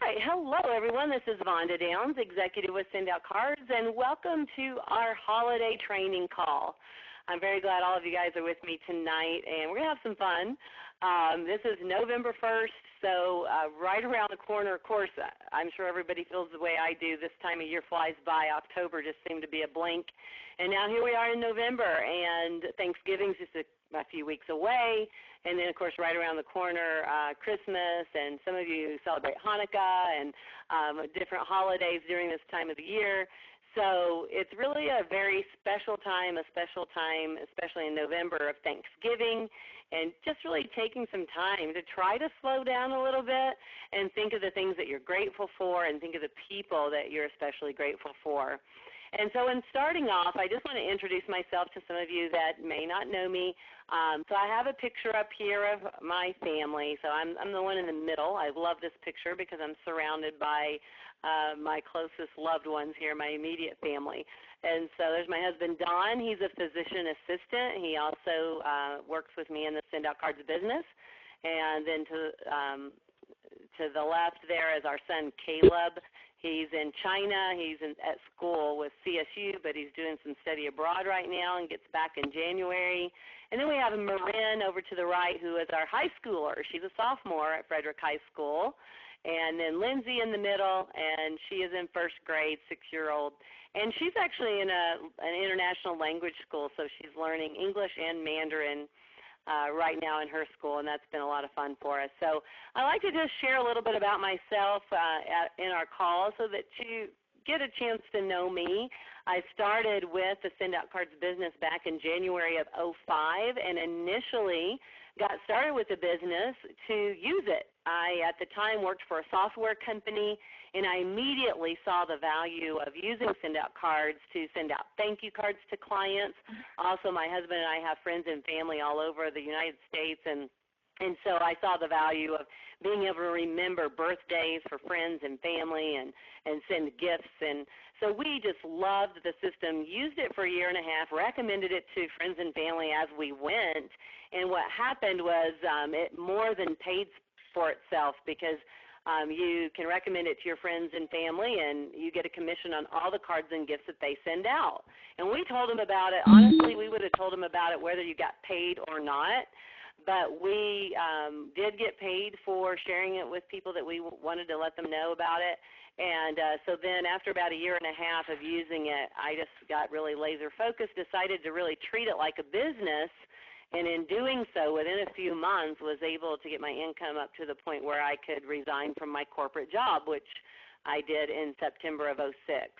right, hello everyone. This is Vonda Downs, Executive with SendOutCards, and welcome to our holiday training call. I'm very glad all of you guys are with me tonight, and we're going to have some fun. This is November 1st, so right around the corner. Of course, I'm sure everybody feels the way I do. This time of year flies by. October just seemed to be a blink. And now here we are in November, and Thanksgiving's just a few weeks away. And then, of course, right around the corner, Christmas, and some of you celebrate Hanukkah and different holidays during this time of the year. So it's really a very special time, especially in November, of Thanksgiving, and just really taking some time to try to slow down a little bit and think of the things that you're grateful for and think of the people that you're especially grateful for. And so in starting off, I just want to introduce myself to some of you that may not know me. So I have a picture up here of my family. So I'm the one in the middle. I love this picture because I'm surrounded by my closest loved ones here, my immediate family. And so there's my husband, Don. He's a physician assistant. He also works with me in the SendOutCards business. And then to the left there is our son, Caleb. He's in China. He's at school with CSU, but he's doing some study abroad right now and gets back in January. And then we have Marin over to the right, who is our high schooler. She's a sophomore at Frederick High School. And then Lindsay in the middle, and she is in first grade, 6-year-old. And she's actually in an international language school, so she's learning English and Mandarin right now in her school, and that's been a lot of fun for us. So I like to just share a little bit about myself in our call so that you get a chance to know me. I started with the SendOutCards business back in January of '05 and initially got started with the business to use it. I, at the time, worked for a software company, and I immediately saw the value of using SendOutCards to send out thank you cards to clients. Also, my husband and I have friends and family all over the United States, and so I saw the value of being able to remember birthdays for friends and family and send gifts. And so we just loved the system, used it for a year and a half, recommended it to friends and family as we went. And what happened was it more than paid for itself because you can recommend it to your friends and family, and you get a commission on all the cards and gifts that they send out. And we told them about it. Honestly, we would have told them about it whether you got paid or not. But we did get paid for sharing it with people that we wanted to let them know about it. And so then after about a year and a half of using it, I just got really laser focused, decided to really treat it like a business. And in doing so, within a few months, was able to get my income up to the point where I could resign from my corporate job, which I did in September of '06.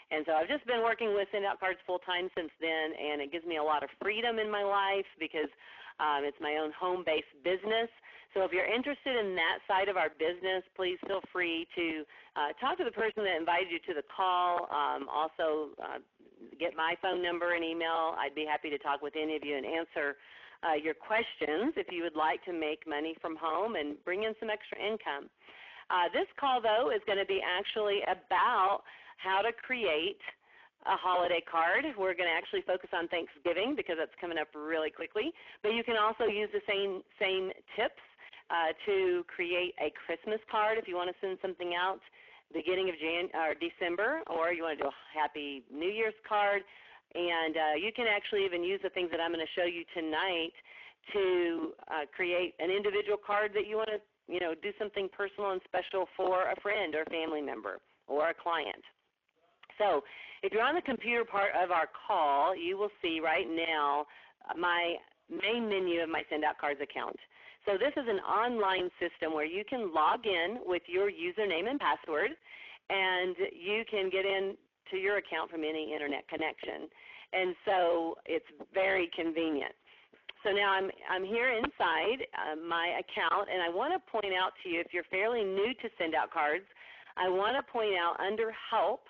And so I've just been working with SendOutCards full-time since then, and it gives me a lot of freedom in my life because it's my own home-based business. So if you're interested in that side of our business, please feel free to talk to the person that invited you to the call. Also, get my phone number and email. I'd be happy to talk with any of you and answer your questions if you would like to make money from home and bring in some extra income. This call, though, is going to be actually about how to create a holiday card. We're going to actually focus on Thanksgiving because that's coming up really quickly. But you can also use the same tips to create a Christmas card if you want to send something out beginning of December, or you want to do a Happy New Year's card. And you can actually even use the things that I'm going to show you tonight to create an individual card that you want to, do something personal and special for a friend or family member or a client. So if you're on the computer part of our call, you will see right now my main menu of my SendOutCards account. So this is an online system where you can log in with your username and password, and you can get into your account from any internet connection. And so it's very convenient. So now I'm here inside my account, and I want to point out to you, if you're fairly new to SendOutCards, I want to point out under Help,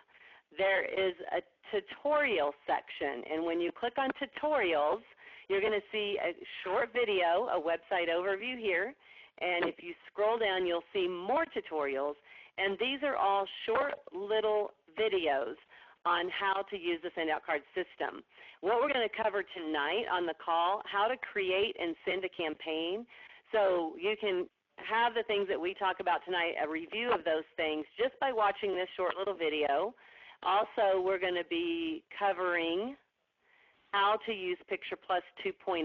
there is a tutorial section. And when you click on tutorials, you're going to see a short video, a website overview here. And if you scroll down, you'll see more tutorials. And these are all short little videos on how to use the SendOutCards system. What we're going to cover tonight on the call, how to create and send a campaign. So you can have the things that we talk about tonight, a review of those things just by watching this short little video. Also, we're going to be covering how to use Picture Plus 2.0.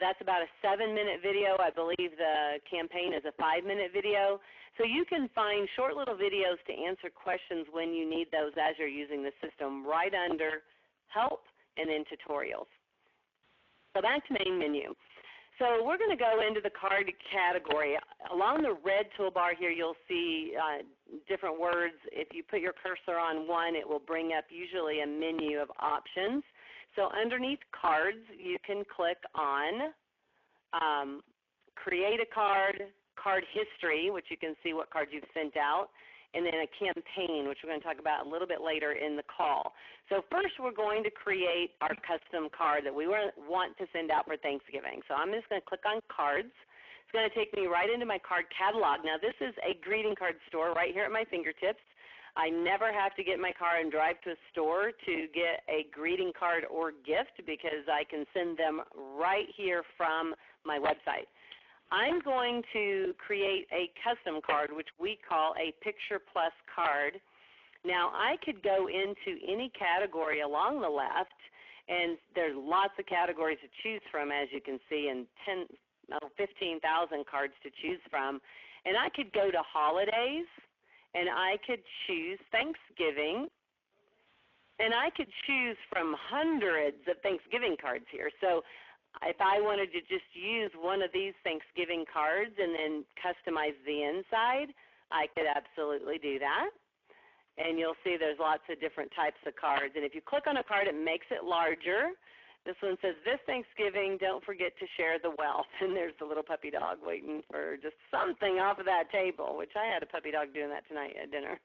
That's about a 7-minute video. I believe the campaign is a 5-minute video. So you can find short little videos to answer questions when you need those as you're using the system right under Help and then Tutorials. So back to Main Menu. So we're going to go into the card category. Along the red toolbar here you'll see different words. If you put your cursor on one, it will bring up usually a menu of options. So underneath cards, you can click on Create a Card, Card History, which you can see what cards you've sent out, and then a campaign, which we're going to talk about a little bit later in the call. So first we're going to create our custom card that we want to send out for Thanksgiving. So I'm just going to click on Cards. It's going to take me right into my card catalog. Now this is a greeting card store right here at my fingertips. I never have to get in my car and drive to a store to get a greeting card or gift because I can send them right here from my website. I'm going to create a custom card, which we call a Picture Plus card. Now I could go into any category along the left, and there's lots of categories to choose from, as you can see, and 15,000 cards to choose from. And I could go to Holidays, and I could choose Thanksgiving, and I could choose from hundreds of Thanksgiving cards here. So if I wanted to just use one of these Thanksgiving cards and then customize the inside, I could absolutely do that. And you'll see there's lots of different types of cards. And if you click on a card, it makes it larger. This one says, this Thanksgiving, don't forget to share the wealth. And there's the little puppy dog waiting for just something off of that table, which I had a puppy dog doing that tonight at dinner.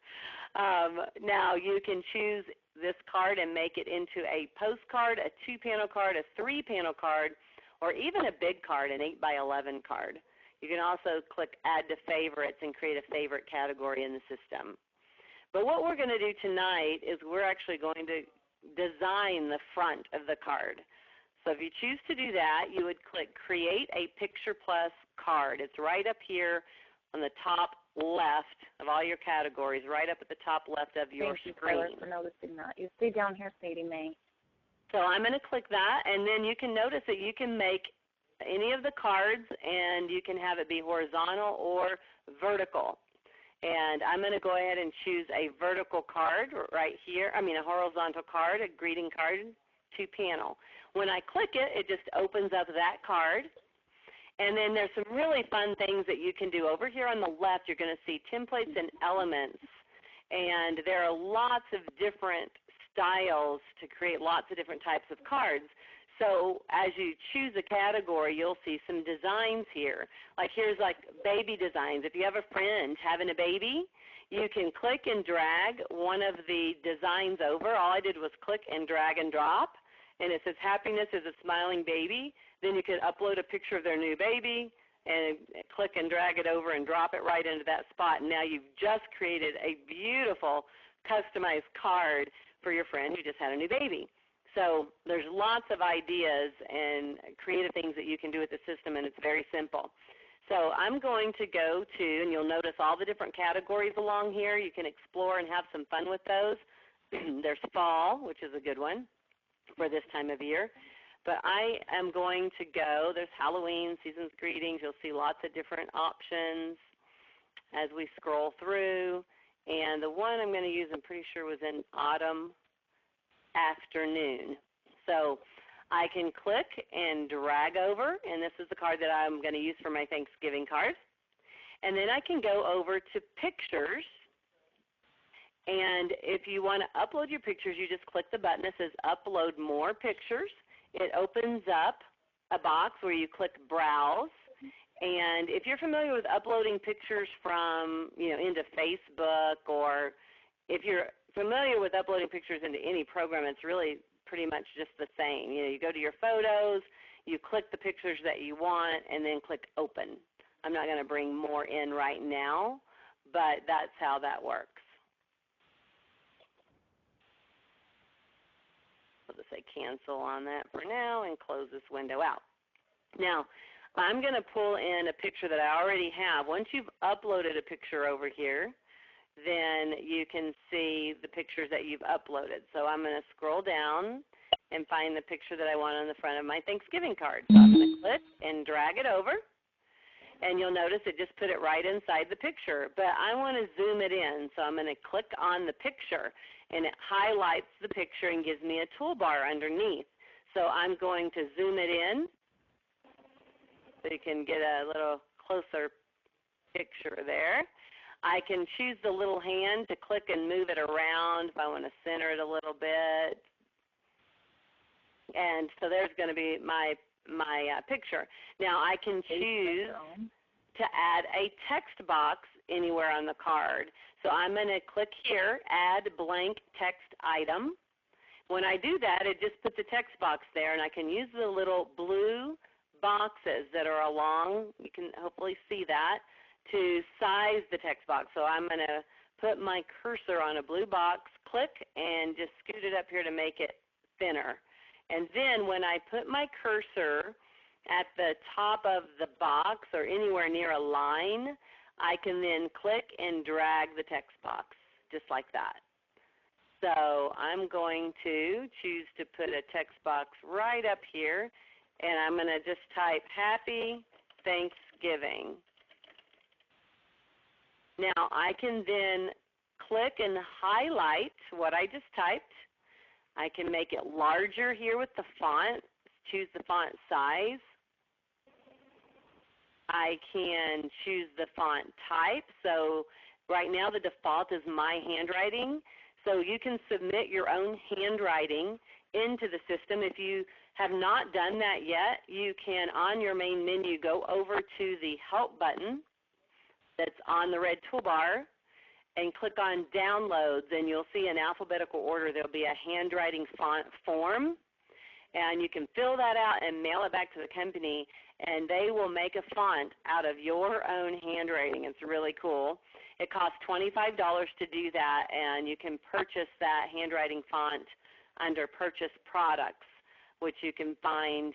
Now you can choose this card and make it into a postcard, a 2-panel card, a 3-panel card, or even a big card, an 8x11 card. You can also click Add to Favorites and create a favorite category in the system. But what we're going to do tonight is we're actually going to design the front of the card. So if you choose to do that, you would click Create a Picture Plus card. It's right up here on the top left of all your categories, right up at the top left of your screen. Thank you, Taylor, for noticing that. You see down here, Sadie Mae. So I'm going to click that, and then you can notice that you can make any of the cards, and you can have it be horizontal or vertical. And I'm going to go ahead and choose a vertical card right here, a horizontal card, a greeting card, 2-panel. When I click it, it just opens up that card. And then there's some really fun things that you can do. Over here on the left, you're going to see templates and elements. And there are lots of different styles to create lots of different types of cards. So as you choose a category, you'll see some designs here. Like here's like baby designs. If you have a friend having a baby, you can click and drag one of the designs over. All I did was click and drag and drop. And it says happiness is a smiling baby. Then you can upload a picture of their new baby and click and drag it over and drop it right into that spot. And now you've just created a beautiful customized card for your friend who just had a new baby. So there's lots of ideas and creative things that you can do with the system, and it's very simple. So I'm going to go to, and you'll notice all the different categories along here. You can explore and have some fun with those. There's fall, which is a good one for this time of year. But I am going to go, there's Halloween, Season's Greetings. You'll see lots of different options as we scroll through. And the one I'm going to use, I'm pretty sure, was in Autumn Afternoon. So I can click and drag over, and this is the card that I'm going to use for my Thanksgiving card. And then I can go over to Pictures. And if you want to upload your pictures, you just click the button that says Upload More Pictures. It opens up a box where you click Browse. And if you're familiar with uploading pictures from, into Facebook, or if you're familiar with uploading pictures into any program, it's really pretty much just the same. You go to your photos, you click the pictures that you want, and then click Open. I'm not going to bring more in right now, but that's how that works. I'll just say cancel on that for now and close this window out. Now, I'm going to pull in a picture that I already have. Once you've uploaded a picture over here, then you can see the pictures that you've uploaded. So I'm going to scroll down and find the picture that I want on the front of my Thanksgiving card. So I'm going to click and drag it over, and you'll notice it just put it right inside the picture. But I want to zoom it in, so I'm going to click on the picture, and it highlights the picture and gives me a toolbar underneath. So I'm going to zoom it in so you can get a little closer picture there. I can choose the little hand to click and move it around if I want to center it a little bit. And so there's going to be my picture. Now I can choose to add a text box anywhere on the card. So I'm going to click here, Add Blank Text Item. When I do that, it just puts a text box there, and I can use the little blue boxes that are along, you can hopefully see that, to size the text box. So I'm going to put my cursor on a blue box, click, and just scoot it up here to make it thinner. And then when I put my cursor at the top of the box or anywhere near a line, I can then click and drag the text box just like that. So I'm going to choose to put a text box right up here, and I'm going to just type Happy Thanksgiving. Now I can then click and highlight what I just typed. I can make it larger here with the font, choose the font size. I can choose the font type. So right now the default is my handwriting. So you can submit your own handwriting into the system. If you have not done that yet, you can, on your main menu, go over to the Help button that's on the red toolbar and click on Downloads, and you'll see in alphabetical order there will be a handwriting font form, and you can fill that out and mail it back to the company, and they will make a font out of your own handwriting. It's really cool. It costs $25 to do that, and you can purchase that handwriting font under Purchase Products, which you can find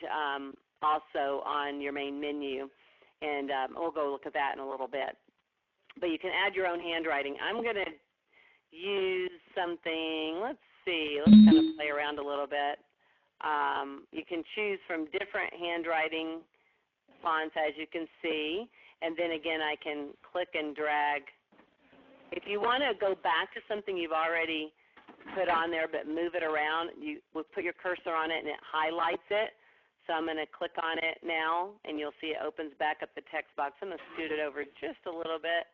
also on your main menu, and we'll go look at that in a little bit. But you can add your own handwriting. I'm going to use something, let's see, let's kind of play around a little bit. You can choose from different handwriting fonts, as you can see, and then again I can click and drag. If you want to go back to something you've already put on there but move it around, you will put your cursor on it and it highlights it. So I'm going to click on it now, and you'll see it opens back up the text box. I'm going to scoot it over just a little bit.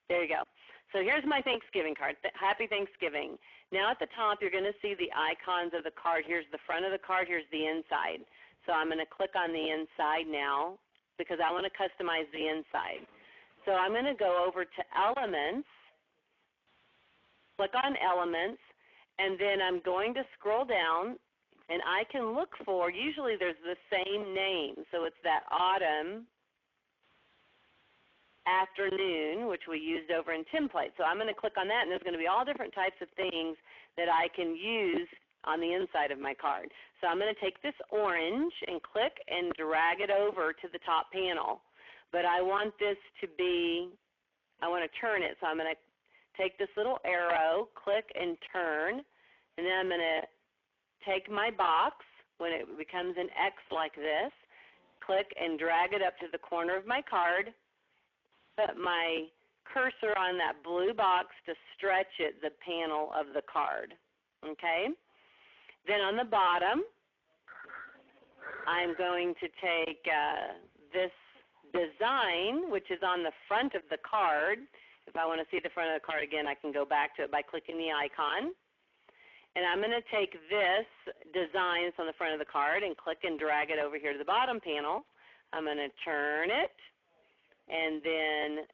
There you go. So here's my Thanksgiving card. Happy Thanksgiving. Now at the top you're going to see the icons of the card. Here's the front of the card. Here's the inside. So I'm going to click on the inside now because I want to customize the inside. So I'm going to go over to Elements, click on Elements, and then I'm going to scroll down, and I can look for, usually there's the same name. So it's that autumn, afternoon, which we used over in template. So I'm going to click on that, and there's going to be all different types of things that I can use on the inside of my card. So I'm going to take this orange and click and drag it over to the top panel. But I want this to be, I want to turn it. So I'm going to take this little arrow, click and turn, and then I'm going to take my box when it becomes an X like this, click and drag it up to the corner of my card, put my cursor on that blue box to stretch it the panel of the card. Okay? Then on the bottom, I'm going to take this design, which is on the front of the card. If I want to see the front of the card again, I can go back to it by clicking the icon. And I'm going to take this design that's on the front of the card and click and drag it over here to the bottom panel. I'm going to turn it and then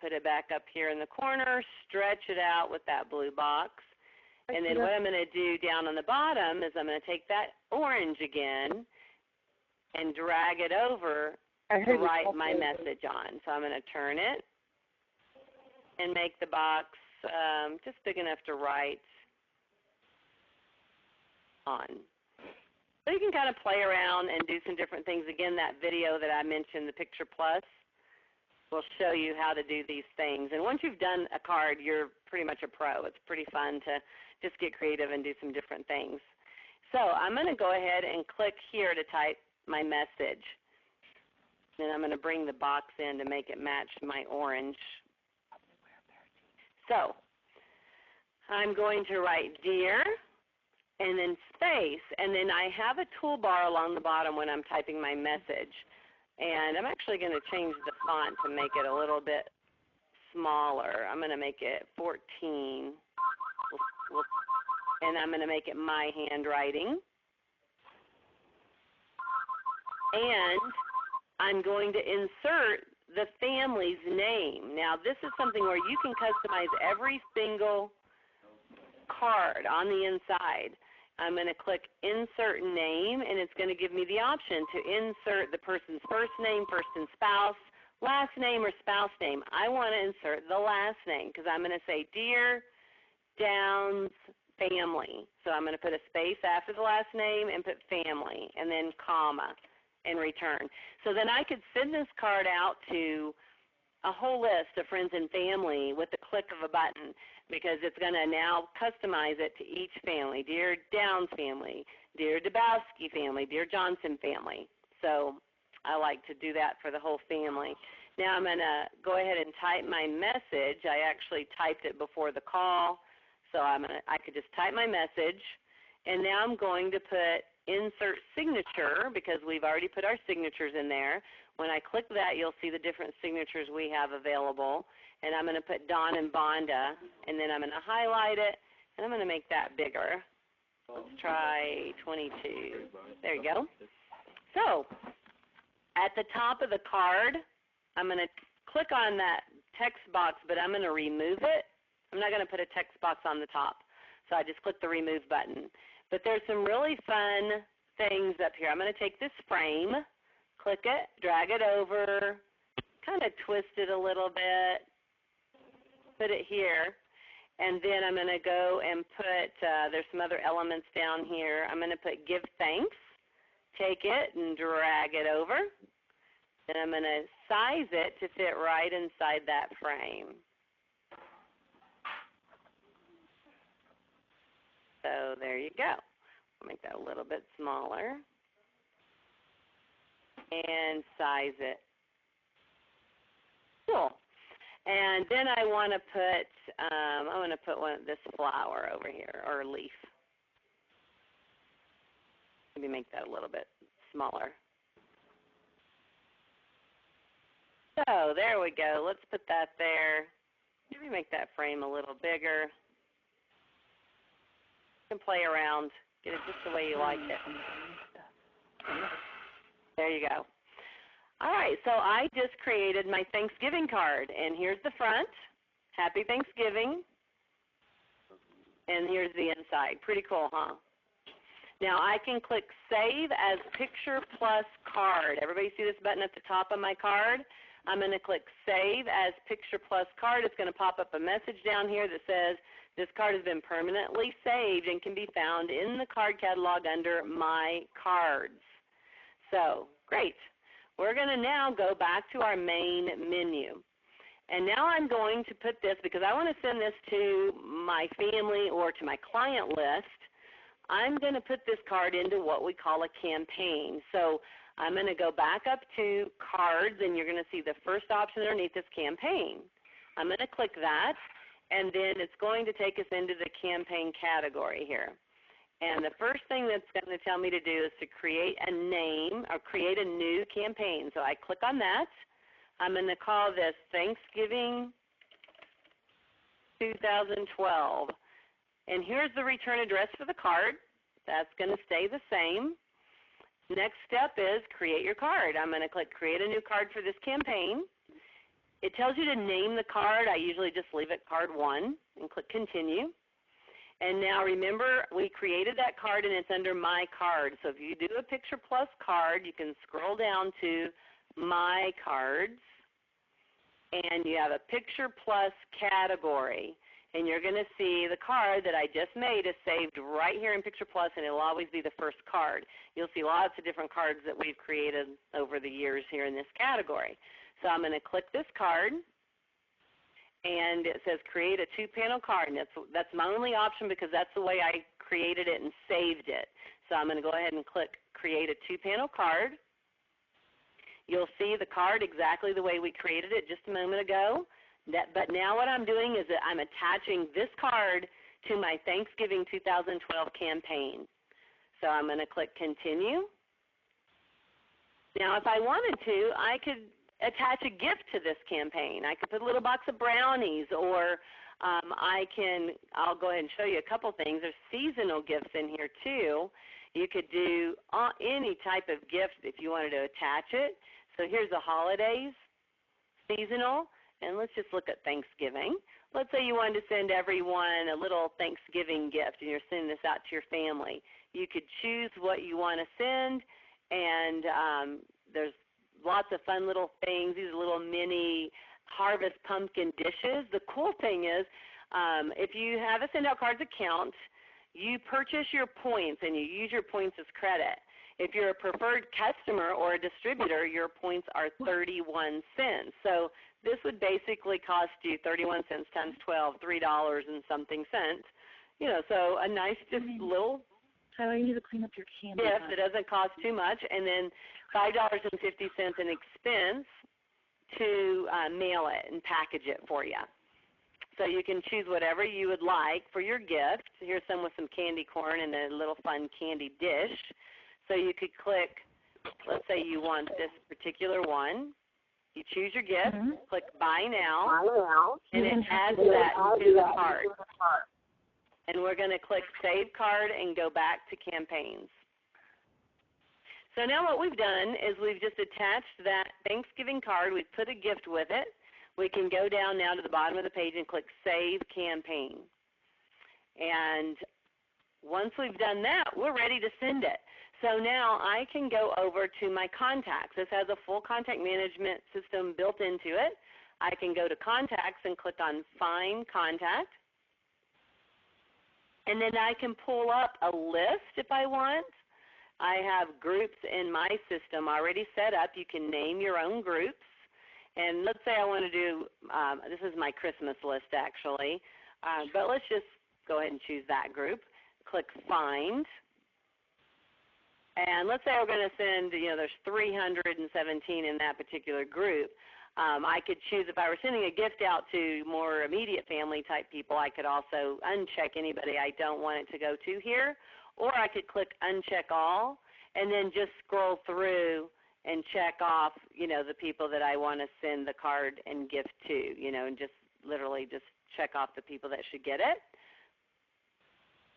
put it back up here in the corner, stretch it out with that blue box. And then what I'm going to do down on the bottom is I'm going to take that orange again and drag it over to write my message on. So I'm going to turn it and make the box just big enough to write on. So you can kind of play around and do some different things. Again, that video that I mentioned, the Picture Plus, will show you how to do these things. And once you've done a card, you're pretty much a pro. It's pretty fun to just get creative and do some different things. So I'm going to go ahead and click here to type my message. Then I'm going to bring the box in to make it match my orange. So I'm going to write dear and then space, and then I have a toolbar along the bottom when I'm typing my message. And I'm actually going to change the font to make it a little bit smaller. I'm going to make it 14, and I'm going to make it my handwriting. And I'm going to insert the family's name. Now this is something where you can customize every single card on the inside. I'm going to click Insert Name, and it's going to give me the option to insert the person's first name, first and spouse, last name, or spouse name. I want to insert the last name because I'm going to say Dear Downs Family. So I'm going to put a space after the last name and put family and then comma and return. So then I could send this card out to a whole list of friends and family with the click of a button, because it's going to now customize it to each family. Dear Downs family, dear Dabowski family, dear Johnson family. So I like to do that for the whole family. Now I'm going to go ahead and type my message. I actually typed it before the call, so I could just type my message. And now I'm going to put Insert Signature, because we've already put our signatures in there. When I click that, you'll see the different signatures we have available. And I'm going to put Don and Vonda, and then I'm going to highlight it, and I'm going to make that bigger. Let's try 22. There you go. So at the top of the card, I'm going to click on that text box, but I'm going to remove it. I'm not going to put a text box on the top. So I just click the Remove button. But there's some really fun things up here. I'm going to take this frame, click it, drag it over, kind of twist it a little bit, put it here, and then I'm going to go and put, there's some other elements down here. I'm going to put Give Thanks, take it and drag it over. Then I'm going to size it to fit right inside that frame. So there you go. I'll make that a little bit smaller and size it. Cool. And then I want to put this flower over here, or leaf. Maybe make that a little bit smaller. So there we go. Let's put that there. Maybe make that frame a little bigger. You can play around, get it just the way you like it. There you go. All right, so I just created my Thanksgiving card, and here's the front. Happy Thanksgiving. And here's the inside. Pretty cool, huh? Now I can click Save as Picture Plus Card. Everybody see this button at the top of my card? I'm going to click Save as Picture Plus Card. It's going to pop up a message down here that says, this card has been permanently saved and can be found in the card catalog under My Cards. So, great. We're going to now go back to our main menu. And now I'm going to put this, because I want to send this to my family or to my client list, I'm going to put this card into what we call a campaign. So I'm going to go back up to Cards, and you're going to see the first option underneath this Campaign. I'm going to click that, and then it's going to take us into the campaign category here. And the first thing that's going to tell me to do is to create a name or create a new campaign. So I click on that. I'm going to call this Thanksgiving 2012. And here's the return address for the card. That's going to stay the same. Next step is create your card. I'm going to click Create a New Card for this campaign. It tells you to name the card. I usually just leave it Card 1 and click Continue. And now remember, we created that card and it's under My Cards. So if you do a Picture Plus card, you can scroll down to My Cards, and you have a Picture Plus category. and you're going to see the card that I just made is saved right here in Picture Plus, and it will always be the first card. You'll see lots of different cards that we've created over the years here in this category. So I'm going to click this card, and it says create a 2-panel card, and that's my only option because that's the way I created it and saved it. So I'm going to go ahead and click create a 2-panel card. You'll see the card exactly the way we created it just a moment ago. But now what I'm doing is that I'm attaching this card to my Thanksgiving 2012 campaign. So I'm going to click continue. Now if I wanted to, I could attach a gift to this campaign. I could put a little box of brownies, or I'll go ahead and show you a couple things. There's seasonal gifts in here too. You could do any type of gift if you wanted to attach it. So here's the holidays, seasonal, and let's just look at Thanksgiving. Let's say you wanted to send everyone a little Thanksgiving gift and you're sending this out to your family. You could choose what you want to send, and there's lots of fun little things. These are little mini harvest pumpkin dishes. The cool thing is if you have a SendOutCards account, you purchase your points and you use your points as credit. If you're a preferred customer or a distributor, your points are 31 cents. So this would basically cost you 31 cents times 12, $3 and something cents. You know, so a nice just little Tyler, you need to clean up your candy. gift that doesn't cost too much, and then $5.50 in expense to mail it and package it for you. So you can choose whatever you would like for your gift. Here's some with some candy corn and a little fun candy dish. So you could click, let's say you want this particular one. You choose your gift, click Buy Now, and it adds that to the card. And we're going to click Save Card and go back to Campaigns. So now what we've done is we've just attached that Thanksgiving card. We've put a gift with it. We can go down now to the bottom of the page and click Save Campaign. And once we've done that, we're ready to send it. So now I can go over to my contacts. This has a full contact management system built into it. I can go to Contacts and click on Find Contact. And then I can pull up a list if I want. I have groups in my system already set up. You can name your own groups. And let's say I want to do, this is my Christmas list actually, but let's just go ahead and choose that group. Click Find. And let's say we're going to send, there's 317 in that particular group. I could choose, if I were sending a gift out to more immediate family type people, I could also uncheck anybody I don't want it to go to here. Or I could click Uncheck All and then just scroll through and check off, the people that I want to send the card and gift to, and just literally just check off the people that should get it.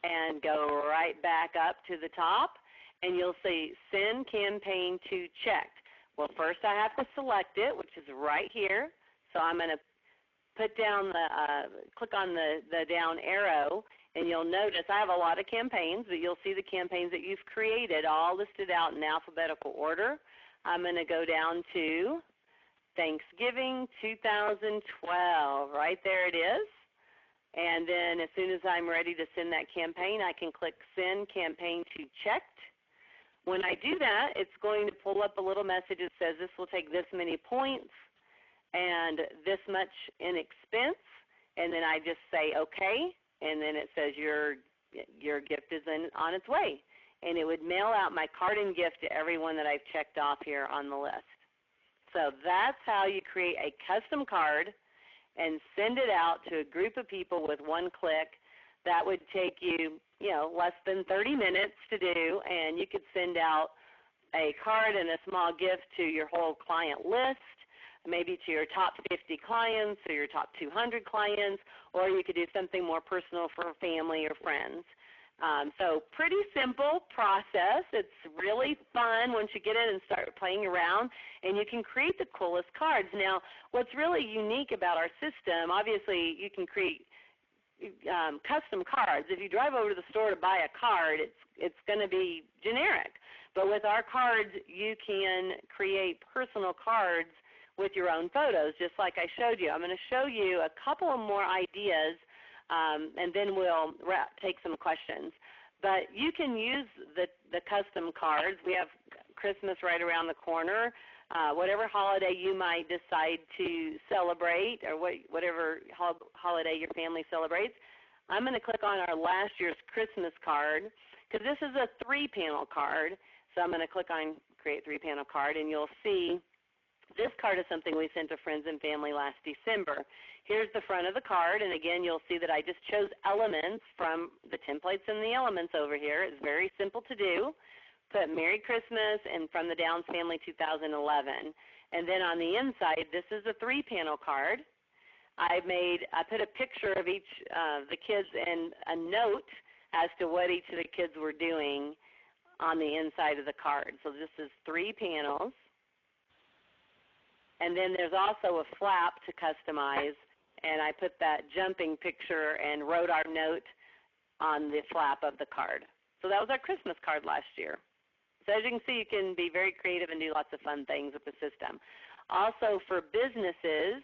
And go right back up to the top. And you'll see Send Campaign to Checked. Well, first I have to select it, which is right here. So I'm going to put down click on the down arrow, and you'll notice I have a lot of campaigns, but you'll see the campaigns that you've created all listed out in alphabetical order. I'm going to go down to Thanksgiving 2012. Right there it is. And then as soon as I'm ready to send that campaign, I can click Send Campaign to Checked. When I do that, it's going to pull up a little message that says this will take this many points and this much in expense. And then I just say OK, and then it says your gift is on its way. And it would mail out my card and gift to everyone that I've checked off here on the list. So that's how you create a custom card and send it out to a group of people with one click. That would take you, less than 30 minutes to do, and you could send out a card and a small gift to your whole client list, maybe to your top 50 clients or your top 200 clients, or you could do something more personal for family or friends. So pretty simple process. It's really fun once you get in and start playing around, and you can create the coolest cards. Now, what's really unique about our system, obviously you can create custom cards. If you drive over to the store to buy a card, it's going to be generic. But with our cards, you can create personal cards with your own photos, just like I showed you. I'm going to show you a couple of more ideas and then we'll take some questions. But you can use the custom cards. We have Christmas right around the corner. Whatever holiday you might decide to celebrate, or whatever holiday your family celebrates, I'm going to click on our last year's Christmas card, because this is a 3-panel card. So I'm going to click on Create 3-Panel Card, and you'll see this card is something we sent to friends and family last December. Here's the front of the card, and again, you'll see that I just chose elements from the templates and the elements over here. It's very simple to do. Put Merry Christmas and from the Downs Family 2011. And then on the inside, this is a 3-panel card. I put a picture of each of the kids and a note as to what each of the kids were doing on the inside of the card. So this is 3 panels. And then there's also a flap to customize, and I put that jumping picture and wrote our note on the flap of the card. So that was our Christmas card last year. So as you can see, you can be very creative and do lots of fun things with the system. Also for businesses,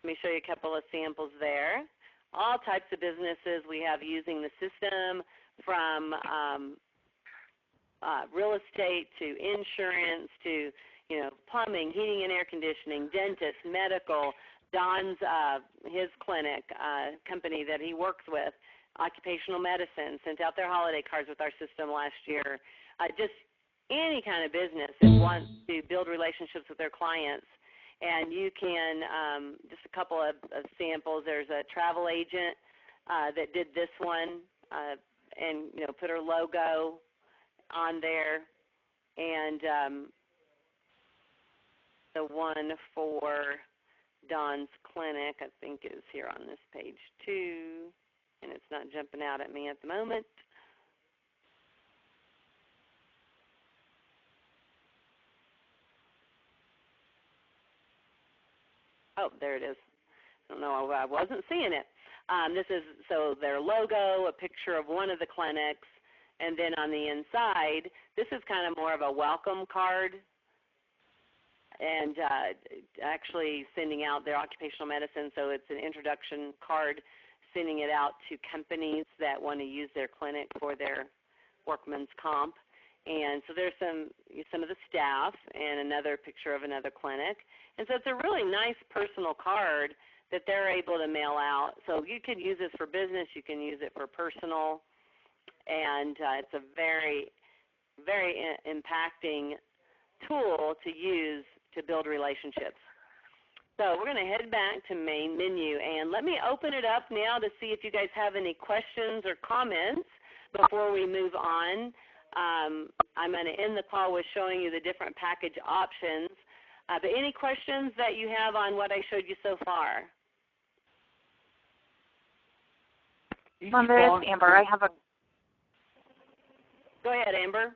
let me show you a couple of samples there. All types of businesses we have using the system, from real estate to insurance to plumbing, heating and air conditioning, dentists, medical, Don's, his clinic, company that he works with, occupational medicine, sent out their holiday cards with our system last year. Just any kind of business that wants to build relationships with their clients. And you can, just a couple of samples, there's a travel agent that did this one and put her logo on there. And the one for Don's Clinic, I think, is here on this page too, and it's not jumping out at me at the moment. Oh, there it is. I don't know, I wasn't seeing it. This is so their logo, a picture of one of the clinics, and then on the inside, this is kind of more of a welcome card, and actually sending out their occupational medicine, so it's an introduction card, sending it out to companies that want to use their clinic for their workman's comp. And so there's some of the staff and another picture of another clinic. And so it's a really nice personal card that they're able to mail out. So you can use this for business, you can use it for personal, and it's a very, very impacting tool to use to build relationships. So we're going to head back to main menu, and let me open it up now to see if you guys have any questions or comments before we move on. I'm going to end the call with showing you the different package options. But any questions that you have on what I showed you so far? Vonda, it's Amber. Go ahead, Amber.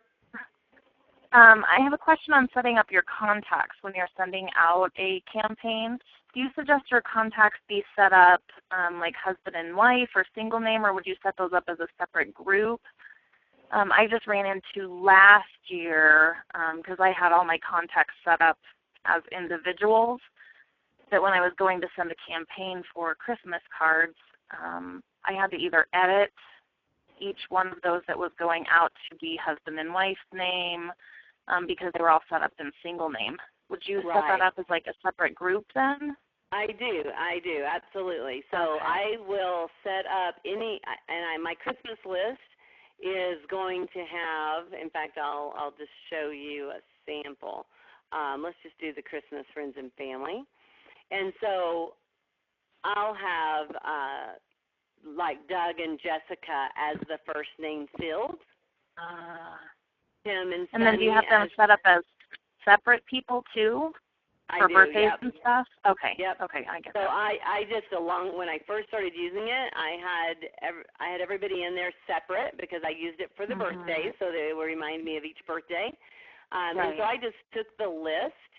I have a question on setting up your contacts when you're sending out a campaign. Do you suggest your contacts be set up like husband and wife or single name, or would you set those up as a separate group? I just ran into last year, because I had all my contacts set up as individuals, that when I was going to send a campaign for Christmas cards, I had to either edit each one of those that was going out to be husband and wife's name, because they were all set up in single name. Would you set that up as like a separate group then? I do, absolutely. So okay. I will set up my Christmas list is going to have, in fact, I'll just show you a sample. Let's just do the Christmas friends and family. And so I'll have like Doug and Jessica as the first name field. Tim and Sunny. And then do you have them set up as separate people too? For birthdays and stuff? Okay. Yep. Okay, I get so that. I just, when I first started using it, I had everybody in there separate because I used it for the birthdays, so they would remind me of each birthday. And so I just took the list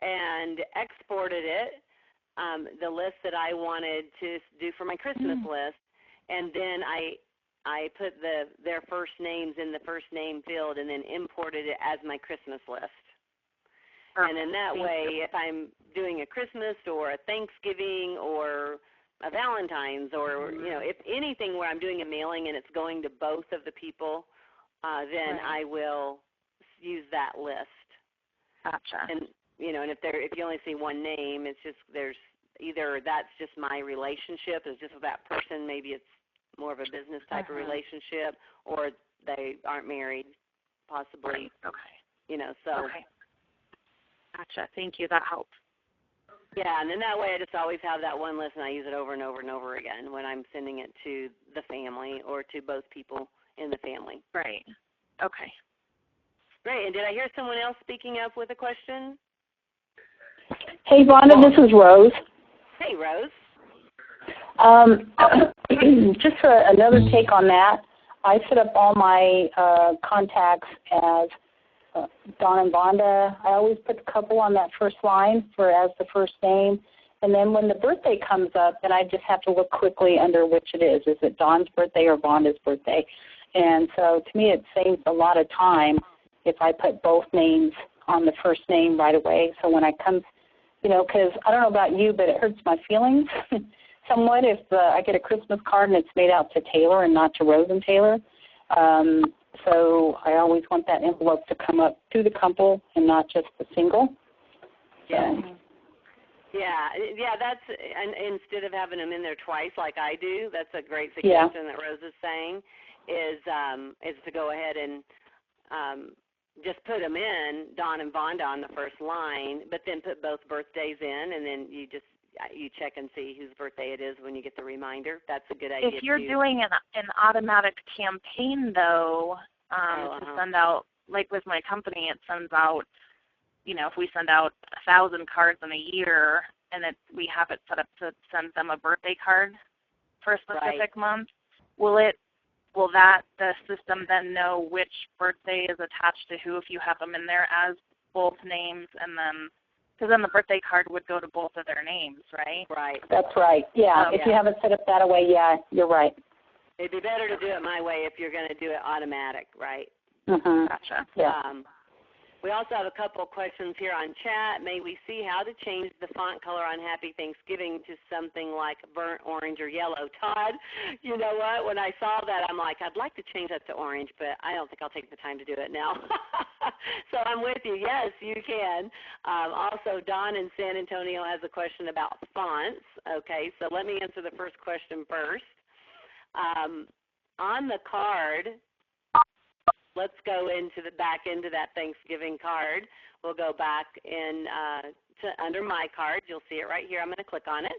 and exported it, the list that I wanted to do for my Christmas list, and then I put their first names in the first name field and then imported it as my Christmas list. And in that way, if I'm doing a Christmas or a Thanksgiving or a Valentine's, or if anything where I'm doing a mailing and it's going to both of the people, then I will use that list. Gotcha. And and if you only see one name, it's just there's either that's just my relationship, it's just with that person, maybe it's more of a business type of relationship, or they aren't married, possibly. Okay. So. Okay. Gotcha. Thank you. That helps. Yeah, and then that way I just always have that one list, and I use it over and over and over again when I'm sending it to the family or to both people in the family. Right. Okay. Great. And did I hear someone else speaking up with a question? Hey, Vonda, this is Rose. Hey, Rose. Just another take on that. I set up all my contacts as Don and Vonda. I always put the couple on that first line as the first name. And then when the birthday comes up, then I just have to look quickly under which it is. Is it Don's birthday or Vonda's birthday? And so to me it saves a lot of time if I put both names on the first name right away. So when I come, because I don't know about you, but it hurts my feelings somewhat if I get a Christmas card and it's made out to Taylor and not to Rose and Taylor. So I always want that envelope to come up to the couple and not just the single. Yeah. Yeah, that's, and instead of having them in there twice like I do, that's a great suggestion that Rose is saying, is to go ahead and just put them in, Don and Vonda on the first line, but then put both birthdays in, and then you check and see whose birthday it is when you get the reminder. That's a good idea. If you're doing an automatic campaign, though, to send out, like with my company, it sends out, if we send out 1,000 cards in a year, and we have it set up to send them a birthday card for a specific month, will the system then know which birthday is attached to who if you have them in there as both names, and then, because then the birthday card would go to both of their names, right? Right. That's right. Yeah, if you have it set up that way, you're right. It'd be better to do it my way if you're going to do it automatic, right? Mm-hmm. Gotcha. Yeah. We also have a couple of questions here on chat. May we see how to change the font color on Happy Thanksgiving to something like burnt orange or yellow? Todd, you know what? When I saw that, I'm like, I'd like to change that to orange, but I don't think I'll take the time to do it now. So I'm with you. Yes, you can. Also, Don in San Antonio has a question about fonts. Okay, so let me answer the first question first. On the card, let's go back into that Thanksgiving card. We'll go back in to under My Card. You'll see it right here. I'm going to click on it,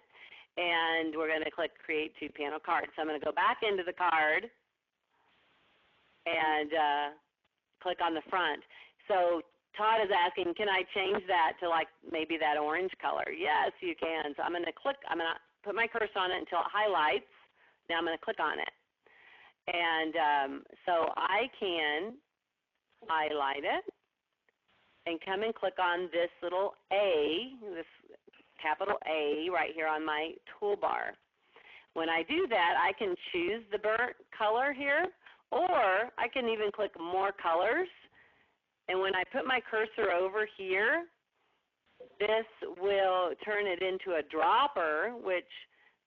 and we're going to click Create Two-Panel Card. So I'm going to go back into the card and click on the front. So Todd is asking, can I change that to like maybe that orange color? Yes, you can. So I'm going to put my cursor on it until it highlights. Now I'm going to click on it. And so I can highlight it and come and click on this little A, this capital A right here on my toolbar. When I do that, I can choose the burnt color here, or I can even click More Colors. And when I put my cursor over here, this will turn it into a dropper, which,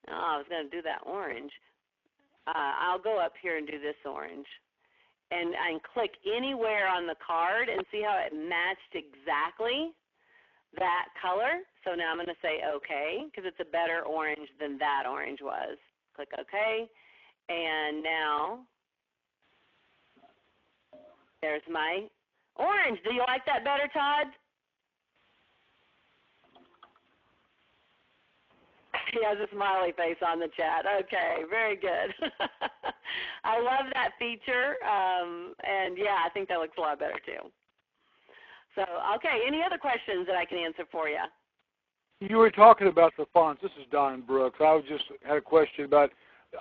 I was going to do that orange. I'll go up here and do this orange and click anywhere on the card and see how it matched exactly that color. So now I'm going to say OK because it's a better orange than that orange was. Click OK. And now there's my orange. Do you like that better, Todd? He has a smiley face on the chat. Okay, very good. I love that feature, and yeah, I think that looks a lot better too. So, okay, any other questions that I can answer for you? You were talking about the fonts. This is Don Brooks. I just had a question about,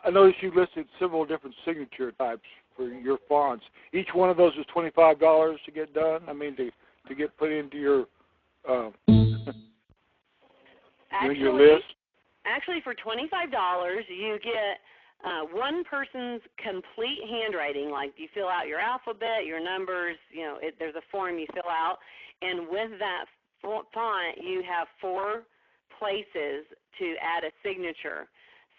I noticed you listed several different signature types for your fonts. Each one of those is $25 to get done? I mean, to get put into your, your list? Actually, for $25, you get one person's complete handwriting. Like you fill out your alphabet, your numbers. There's a form you fill out, and with that font, you have 4 places to add a signature.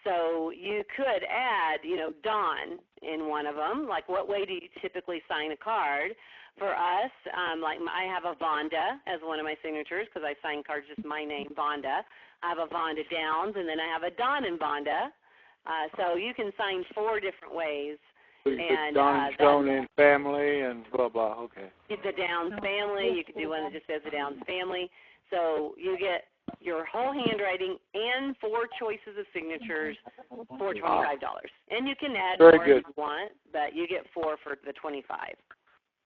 So you could add, Dawn in one of them. Like, what way do you typically sign a card? For us, I have a Vonda as one of my signatures because I sign cards just my name, Vonda. I have a Vonda Downs, and then I have a Dawn and Vonda. So you can sign 4 different ways. So you put Dawn in family and blah, blah, okay. The Downs family. You could do one that just says the Downs family. So you get your whole handwriting and 4 choices of signatures for $25. And you can add more if you want, but you get 4 for the $25.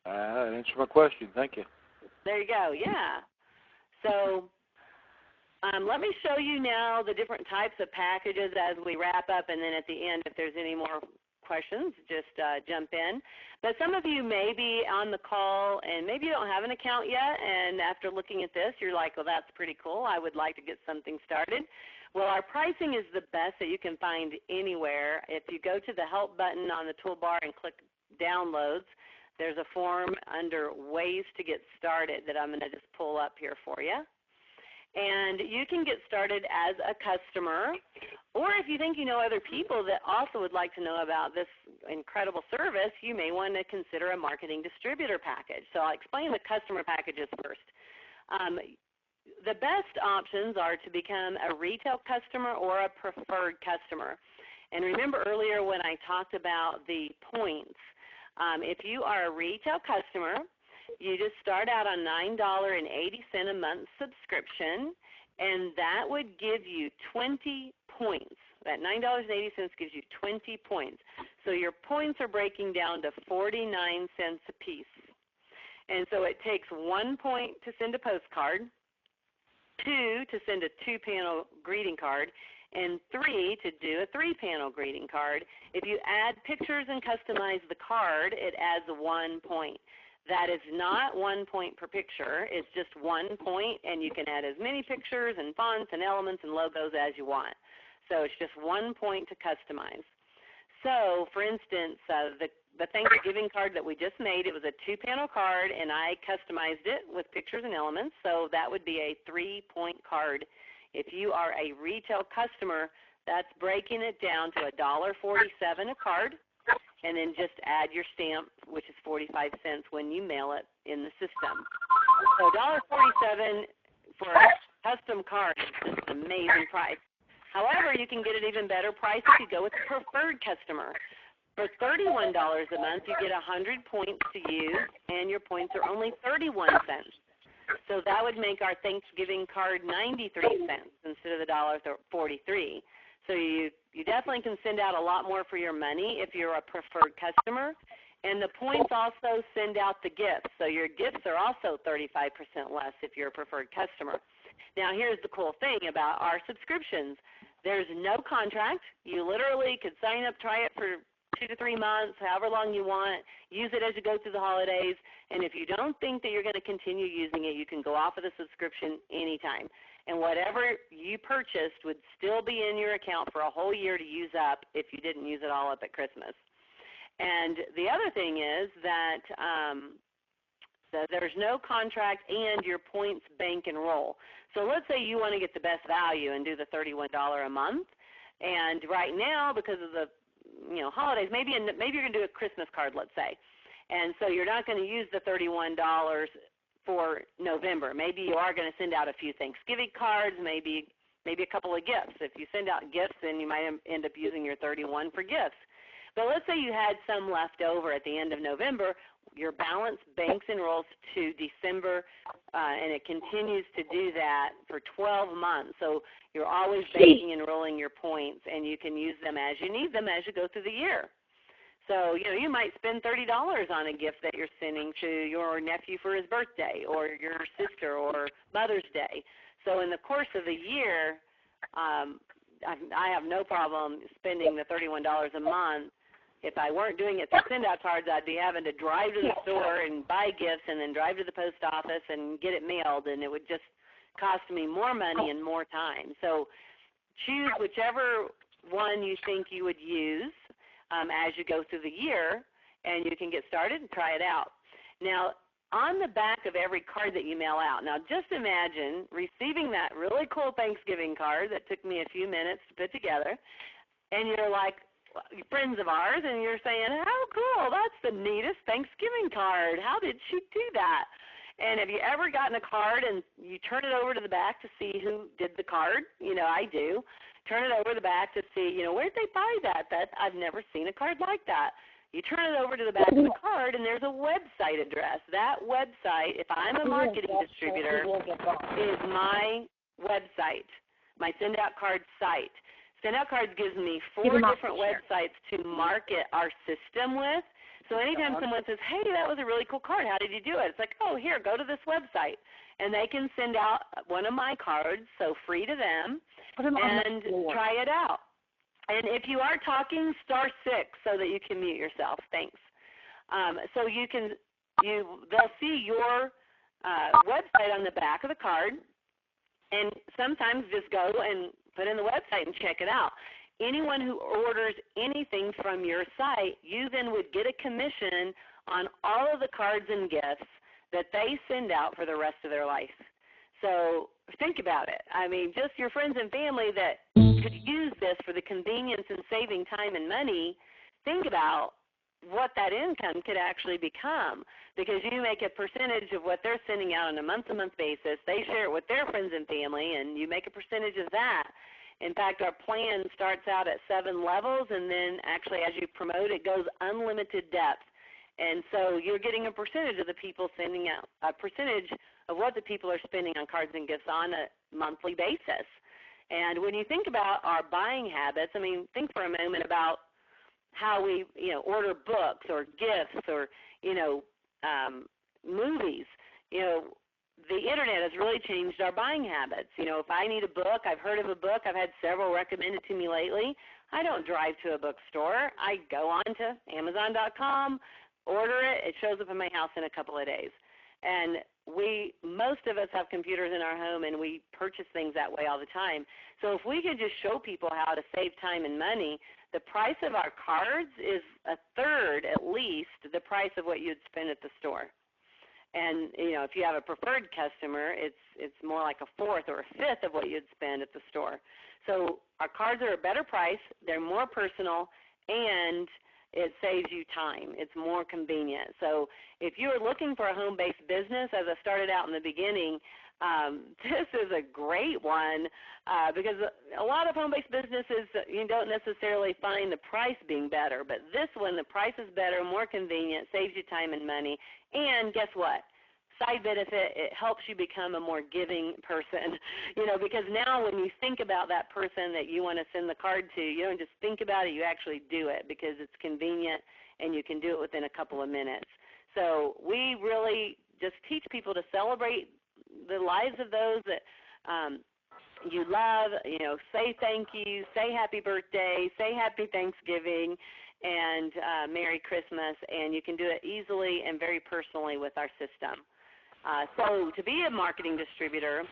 That answers my question. Thank you. There you go. Yeah. So let me show you now the different types of packages as we wrap up, and then at the end, if there's any more questions, just jump in. But some of you may be on the call and maybe you don't have an account yet, and after looking at this, you're like, well, that's pretty cool. I would like to get something started. Well, our pricing is the best that you can find anywhere. If you go to the Help button on the toolbar and click Downloads, there's a form under Ways to Get Started that I'm going to just pull up here for you. And you can get started as a customer, or if you think you know other people that also would like to know about this incredible service, you may want to consider a marketing distributor package. So I'll explain the customer packages first. The best options are to become a retail customer or a preferred customer. And remember earlier when I talked about the points, if you are a retail customer, you just start out on $9.80 a month subscription, and that would give you 20 points. That $9.80 gives you 20 points. So your points are breaking down to 49 cents a piece. And so it takes 1 point to send a postcard, 2 to send a 2-panel greeting card, and 3 to do a 3-panel greeting card. If you add pictures and customize the card, it adds 1 point. That is not 1 point per picture. It's just 1 point, and you can add as many pictures and fonts and elements and logos as you want. So it's just 1 point to customize. So, for instance, the Thanksgiving card that we just made, it was a 2-panel card, and I customized it with pictures and elements, so that would be a 3-point card. If you are a retail customer, that's breaking it down to $1.47 a card, and then just add your stamp, which is 45 cents when you mail it in the system. So $1.47 for a custom card is just an amazing price. However, you can get an even better price if you go with a preferred customer. For $31 a month, you get 100 points to use, and your points are only 31 cents. So that would make our Thanksgiving card 93 cents instead of the $1.43. So you definitely can send out a lot more for your money if you're a preferred customer. And the points also send out the gifts. So your gifts are also 35% less if you're a preferred customer. Now here's the cool thing about our subscriptions. There's no contract. You literally could sign up, try it for 2 to 3 months, however long you want. Use it as you go through the holidays. And if you don't think that you're going to continue using it, you can go off of the subscription anytime. And whatever you purchased would still be in your account for a whole year to use up if you didn't use it all up at Christmas. And the other thing is that there's no contract and your points bank and roll. So let's say you want to get the best value and do the $31 a month. And right now, because of the holidays, maybe you're going to do a Christmas card, let's say. And so you're not going to use the $31 for November. Maybe you are going to send out a few Thanksgiving cards, maybe a couple of gifts. If you send out gifts, then you might end up using your $31 for gifts. But let's say you had some left over at the end of November. Your balance banks and rolls to December, and it continues to do that for 12 months. So you're always banking and rolling your points, and you can use them as you need them as you go through the year. So, you might spend $30 on a gift that you're sending to your nephew for his birthday or your sister or Mother's Day. So in the course of the year, I have no problem spending the $31 a month. If I weren't doing it through SendOutCards, I'd be having to drive to the store and buy gifts and then drive to the post office and get it mailed, and it would just cost me more money and more time. So choose whichever one you think you would use as you go through the year, and you can get started and try it out. Now, on the back of every card that you mail out, now just imagine receiving that really cool Thanksgiving card that took me a few minutes to put together. and you're like friends of ours, and you're saying, how cool, that's the neatest Thanksgiving card. How did she do that? And have you ever gotten a card and you turn it over to the back to see who did the card? I do. Turn it over to the back to see, where'd they buy that? I've never seen a card like that. You turn it over to the back of the card, and there's a website address. That website, if I'm a marketing distributor, is my website, my SendOutCards site. SendOutCards gives me 4 different websites to market our system with. So anytime someone says, hey, that was a really cool card, how did you do it? It's like, oh, here, go to this website. And they can send out one of my cards, so free to them, and try it out. And if you are talking, *6 so that you can mute yourself. Thanks. So they'll see your website on the back of the card, and sometimes just go and put in the website and check it out. Anyone who orders anything from your site, you then would get a commission on all of the cards and gifts that they send out for the rest of their life. So think about it. I mean, just your friends and family that could use this for the convenience and saving time and money, think about what that income could actually become, because you make a percentage of what they're sending out on a month-to-month basis. They share it with their friends and family, and you make a percentage of that. In fact, our plan starts out at 7 levels, and then actually as you promote, it goes unlimited depth. And so you're getting a percentage of the people sending out, a percentage of what the people are spending on cards and gifts on a monthly basis. And when you think about our buying habits, I mean, think for a moment about how we, order books or gifts or, movies. The Internet has really changed our buying habits. If I need a book, I've heard of a book, I've had several recommended to me lately. I don't drive to a bookstore. I go on to Amazon.com, order it. It shows up in my house in a couple of days. And most of us have computers in our home, and we purchase things that way all the time. So if we could just show people how to save time and money, the price of our cards is 1/3 at least the price of what you'd spend at the store. And if you have a preferred customer, it's more like 1/4 or 1/5 of what you'd spend at the store. So our cards are a better price, they're more personal, and it saves you time. It's more convenient. So if you're looking for a home-based business, as I started out in the beginning, this is a great one because a lot of home-based businesses, you don't necessarily find the price being better. But this one, the price is better, more convenient, saves you time and money. And guess what? Side benefit, it helps you become a more giving person, because now when you think about that person that you want to send the card to, you don't just think about it, you actually do it because it's convenient and you can do it within a couple of minutes. So we really just teach people to celebrate the lives of those that you love, say thank you, say happy birthday, say happy Thanksgiving, and Merry Christmas, and you can do it easily and very personally with our system. So to be a marketing distributor,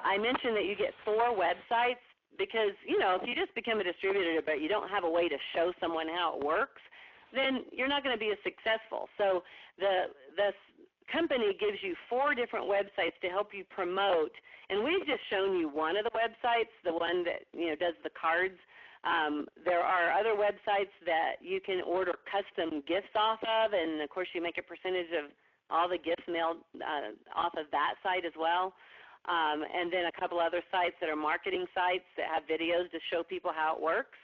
I mentioned that you get 4 websites because, if you just become a distributor but you don't have a way to show someone how it works, then you're not going to be as successful. So the company gives you 4 different websites to help you promote, and we've just shown you one of the websites, the one that does the cards. There are other websites that you can order custom gifts off of, and of course you make a percentage of all the gifts mailed off of that site as well. And then a couple other sites that are marketing sites that have videos to show people how it works.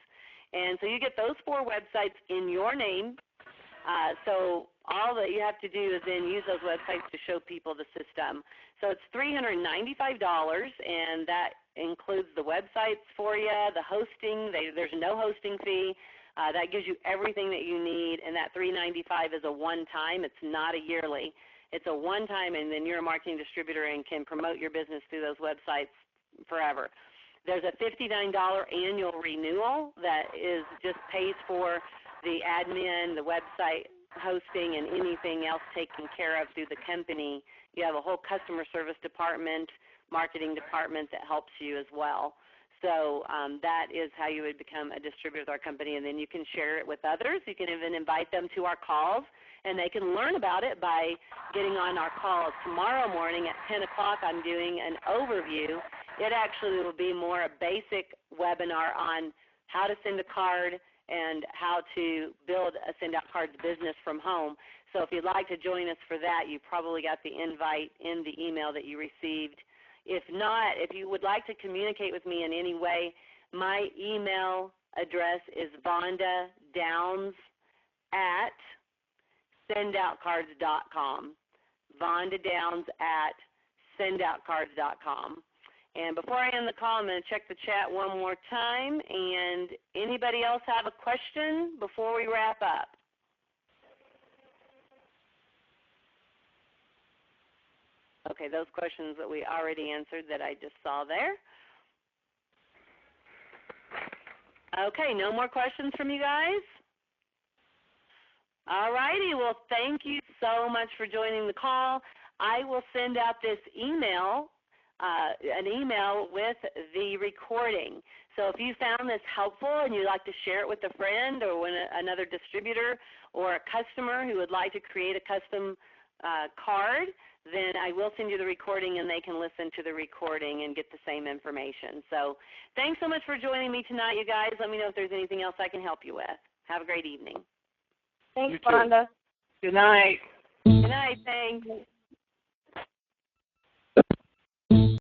And so you get those 4 websites in your name. So all that you have to do is then use those websites to show people the system. So it's $395, and that includes the websites for you, the hosting. There's no hosting fee. That gives you everything that you need, and that $395 is a one-time. It's not a yearly. It's a one-time, and then you're a marketing distributor and can promote your business through those websites forever. There's a $59 annual renewal that just pays for the admin, the website hosting, and anything else taken care of through the company. You have a whole customer service department, marketing department that helps you as well. So that is how you would become a distributor with our company, and then you can share it with others. You can even invite them to our calls, and they can learn about it by getting on our calls. Tomorrow morning at 10 o'clock I'm doing an overview. It actually will be more a basic webinar on how to send a card and how to build a SendOutCards business from home. So if you'd like to join us for that, you probably got the invite in the email that you received. If not, if you would like to communicate with me in any way, my email address is Vonda Downs at SendOutCards.com. Vonda Downs at SendOutCards.com. And before I end the call, I'm going to check the chat one more time. And anybody else have a question before we wrap up? Okay, those questions that we already answered that I just saw there. Okay, no more questions from you guys? All righty, well, thank you so much for joining the call. I will send out this email, an email with the recording. So if you found this helpful and you'd like to share it with a friend or another distributor or a customer who would like to create a custom card, then I will send you the recording and they can listen to the recording and get the same information. So thanks so much for joining me tonight, you guys. Let me know if there's anything else I can help you with. Have a great evening. Thanks, Vonda. Good night. Good night. Thanks.